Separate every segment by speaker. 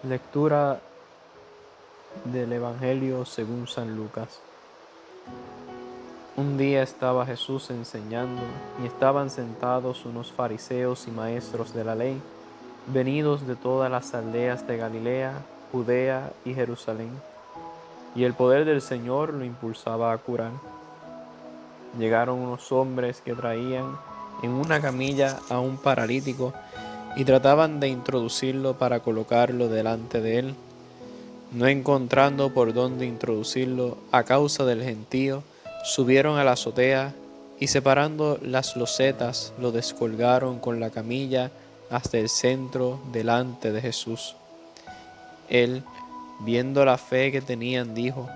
Speaker 1: Lectura del Evangelio según San Lucas. Un día estaba Jesús enseñando y estaban sentados unos fariseos y maestros de la ley, venidos de todas las aldeas de Galilea, Judea y Jerusalén, y el poder del Señor lo impulsaba a curar. Llegaron unos hombres que traían en una camilla a un paralítico y trataban de introducirlo para colocarlo delante de él. No encontrando por dónde introducirlo a causa del gentío, subieron a la azotea y separando las losetas lo descolgaron con la camilla hasta el centro delante de Jesús. Él, viendo la fe que tenían, dijo: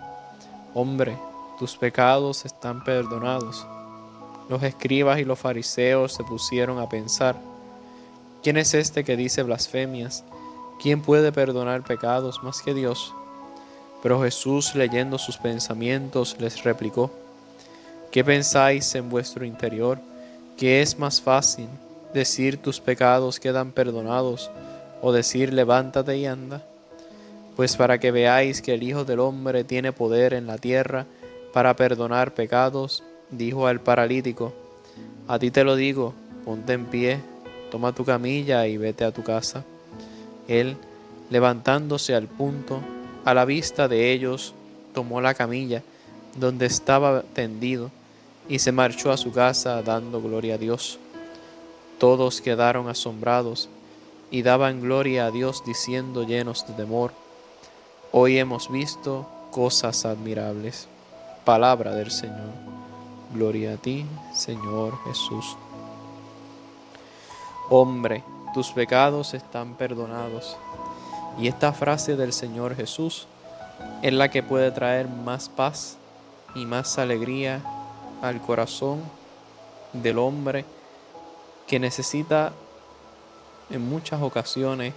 Speaker 1: «Hombre, tus pecados están perdonados». Los escribas y los fariseos se pusieron a pensar: «¿Quién es este que dice blasfemias? ¿Quién puede perdonar pecados más que Dios?». Pero Jesús, leyendo sus pensamientos, les replicó: «¿Qué pensáis en vuestro interior? ¿Qué es más fácil, decir tus pecados quedan perdonados, o decir levántate y anda? Pues para que veáis que el Hijo del Hombre tiene poder en la tierra para perdonar pecados, dijo al paralítico: a ti te lo digo, ponte en pie, toma tu camilla y vete a tu casa». Él, levantándose al punto, a la vista de ellos, tomó la camilla donde estaba tendido y se marchó a su casa dando gloria a Dios. Todos quedaron asombrados y daban gloria a Dios diciendo llenos de temor: «Hoy hemos visto cosas admirables». Palabra del Señor. Gloria a ti, Señor Jesús. Hombre, tus pecados están perdonados. Y esta frase del Señor Jesús es la que puede traer más paz y más alegría al corazón del hombre que necesita en muchas ocasiones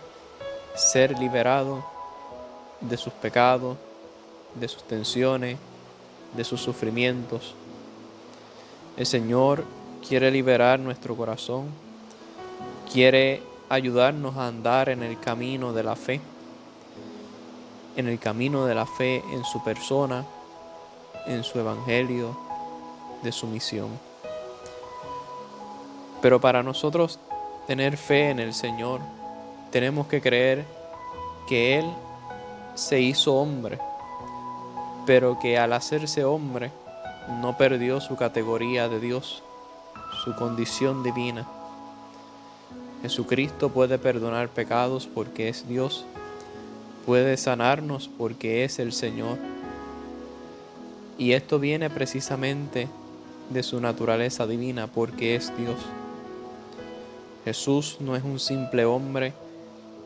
Speaker 1: ser liberado de sus pecados, de sus tensiones, de sus sufrimientos. El Señor quiere liberar nuestro corazón, quiere ayudarnos a andar en el camino de la fe, en su persona, en su evangelio, de su misión. Pero para nosotros tener fe en el Señor, tenemos que creer que Él se hizo hombre, pero que al hacerse hombre no perdió su categoría de Dios, su condición divina. Jesucristo puede perdonar pecados porque es Dios, puede sanarnos porque es el Señor. Y esto viene precisamente de su naturaleza divina, porque es Dios. Jesús no es un simple hombre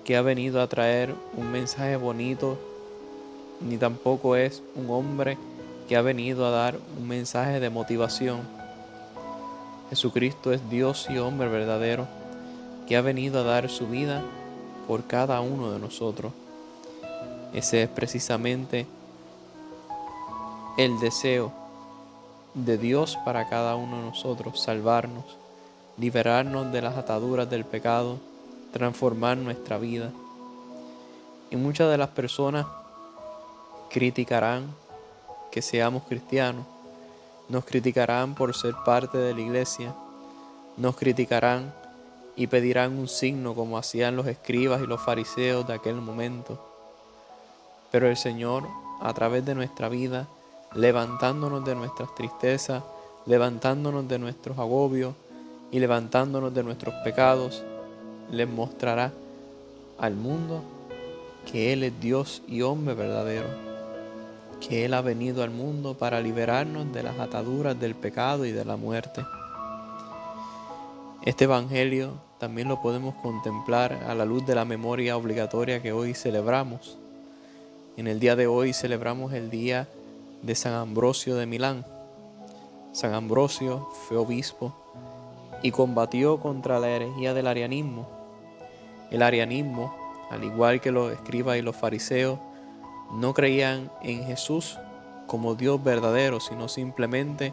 Speaker 1: que ha venido a traer un mensaje bonito, ni tampoco es un hombre que ha venido a dar un mensaje de motivación. Jesucristo es Dios y hombre verdadero, que ha venido a dar su vida por cada uno de nosotros. Ese es precisamente el deseo de Dios para cada uno de nosotros: salvarnos, liberarnos de las ataduras del pecado, transformar nuestra vida. Y muchas de las personas criticarán que seamos cristianos, nos criticarán por ser parte de la iglesia, nos criticarán y pedirán un signo como hacían los escribas y los fariseos de aquel momento. Pero el Señor, a través de nuestra vida, levantándonos de nuestras tristezas, levantándonos de nuestros agobios y levantándonos de nuestros pecados, les mostrará al mundo que Él es Dios y hombre verdadero, que Él ha venido al mundo para liberarnos de las ataduras del pecado y de la muerte. Este Evangelio también lo podemos contemplar a la luz de la memoria obligatoria que hoy celebramos. En el día de hoy celebramos el día de San Ambrosio de Milán. San Ambrosio fue obispo y combatió contra la herejía del arianismo. El arianismo, al igual que los escribas y los fariseos, no creían en Jesús como Dios verdadero, sino simplemente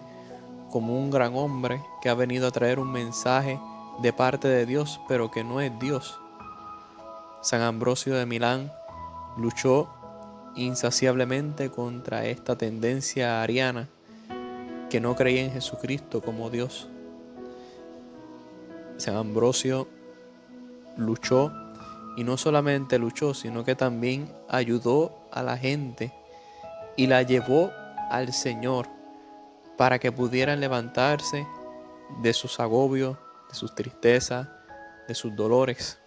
Speaker 1: como un gran hombre que ha venido a traer un mensaje de parte de Dios, pero que no es Dios. San Ambrosio de Milán luchó insaciablemente contra esta tendencia ariana que no creía en Jesucristo como Dios. San Ambrosio luchó, y no solamente luchó, sino que también ayudó a la gente y la llevó al Señor para que pudieran levantarse de sus agobios, de sus tristezas, de sus dolores.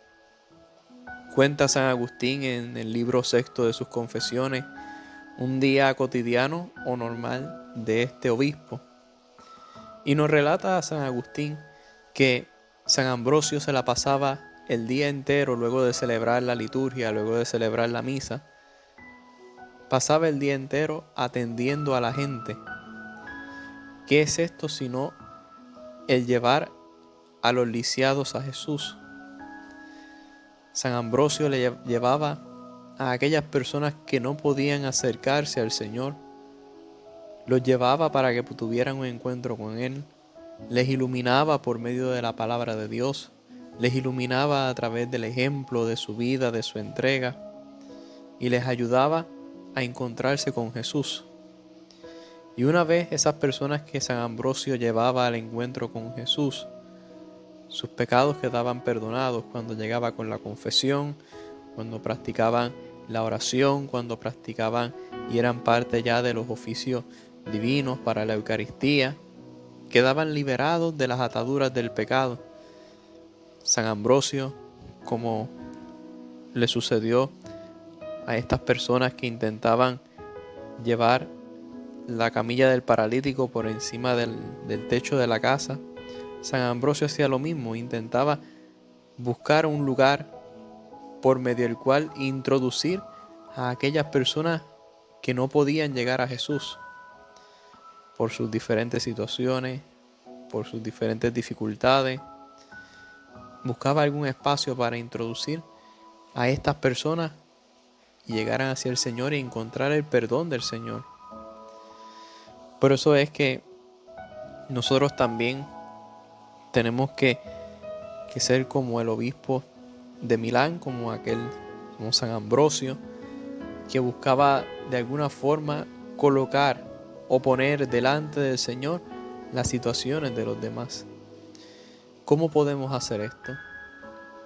Speaker 1: Cuenta San Agustín en el libro sexto de sus Confesiones un día cotidiano o normal de este obispo. Y nos relata a San Agustín que San Ambrosio se la pasaba el día entero luego de celebrar la liturgia, luego de celebrar la misa. Pasaba el día entero atendiendo a la gente. ¿Qué es esto sino el llevar a los lisiados a Jesús? San Ambrosio le llevaba a aquellas personas que no podían acercarse al Señor, los llevaba para que tuvieran un encuentro con Él, les iluminaba por medio de la palabra de Dios, les iluminaba a través del ejemplo de su vida, de su entrega, y les ayudaba a encontrarse con Jesús. Y una vez esas personas que San Ambrosio llevaba al encuentro con Jesús, sus pecados quedaban perdonados cuando llegaba con la confesión, cuando practicaban la oración, cuando practicaban y eran parte ya de los oficios divinos para la Eucaristía, quedaban liberados de las ataduras del pecado. San Ambrosio, como le sucedió a estas personas que intentaban llevar la camilla del paralítico por encima del techo de la casa, San Ambrosio hacía lo mismo, intentaba buscar un lugar por medio del cual introducir a aquellas personas que no podían llegar a Jesús por sus diferentes situaciones, por sus diferentes dificultades. Buscaba algún espacio para introducir a estas personas y llegaran hacia el Señor y encontrar el perdón del Señor. Por eso es que nosotros también tenemos que ser como el obispo de Milán, como San Ambrosio, que buscaba de alguna forma colocar o poner delante del Señor las situaciones de los demás. ¿Cómo podemos hacer esto?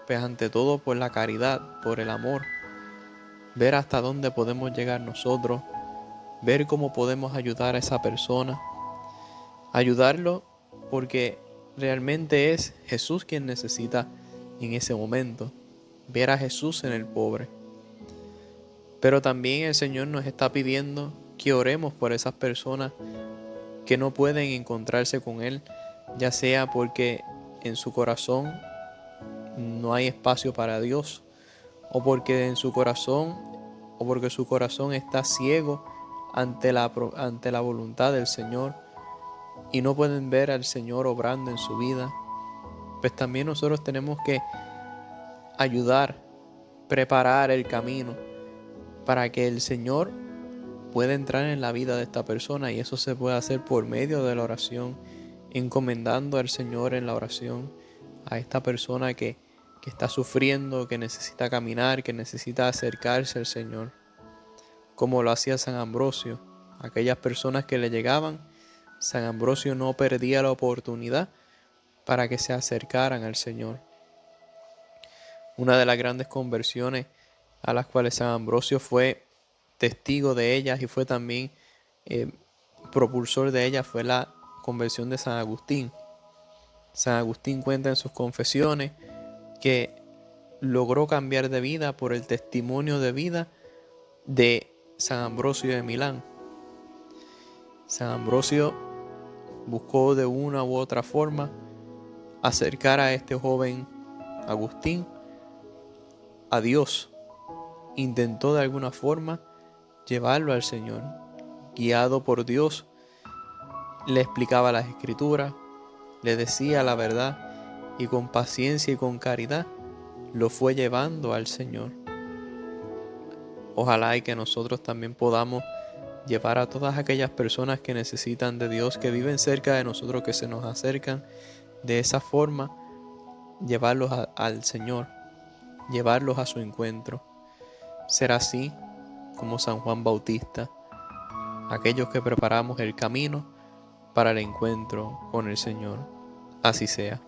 Speaker 1: Pues ante todo por la caridad, por el amor, ver hasta dónde podemos llegar nosotros, ver cómo podemos ayudar a esa persona, ayudarlo porque realmente es Jesús quien necesita en ese momento, ver a Jesús en el pobre. Pero también el Señor nos está pidiendo que oremos por esas personas que no pueden encontrarse con Él, ya sea porque en su corazón no hay espacio para Dios, o porque su corazón está ciego ante la voluntad del Señor y no pueden ver al Señor obrando en su vida. Pues también nosotros tenemos que ayudar, preparar el camino para que el Señor pueda entrar en la vida de esta persona, y eso se puede hacer por medio de la oración, encomendando al Señor en la oración a esta persona que está sufriendo, que necesita caminar, que necesita acercarse al Señor, como lo hacía San Ambrosio. Aquellas personas que le llegaban, San Ambrosio no perdía la oportunidad para que se acercaran al Señor. Una de las grandes conversiones a las cuales San Ambrosio fue testigo de ellas y fue también propulsor de ellas fue la conversión de San Agustín. San Agustín cuenta en sus confesiones que logró cambiar de vida por el testimonio de vida de San Ambrosio de Milán. San Ambrosio buscó de una u otra forma acercar a este joven Agustín a Dios. Intentó de alguna forma llevarlo al Señor. Guiado por Dios, le explicaba las Escrituras, le decía la verdad y con paciencia y con caridad lo fue llevando al Señor. Ojalá y que nosotros también podamos llevar a todas aquellas personas que necesitan de Dios, que viven cerca de nosotros, que se nos acercan, de esa forma, llevarlos al Señor, llevarlos a su encuentro. Será así como San Juan Bautista, aquellos que preparamos el camino para el encuentro con el Señor. Así sea.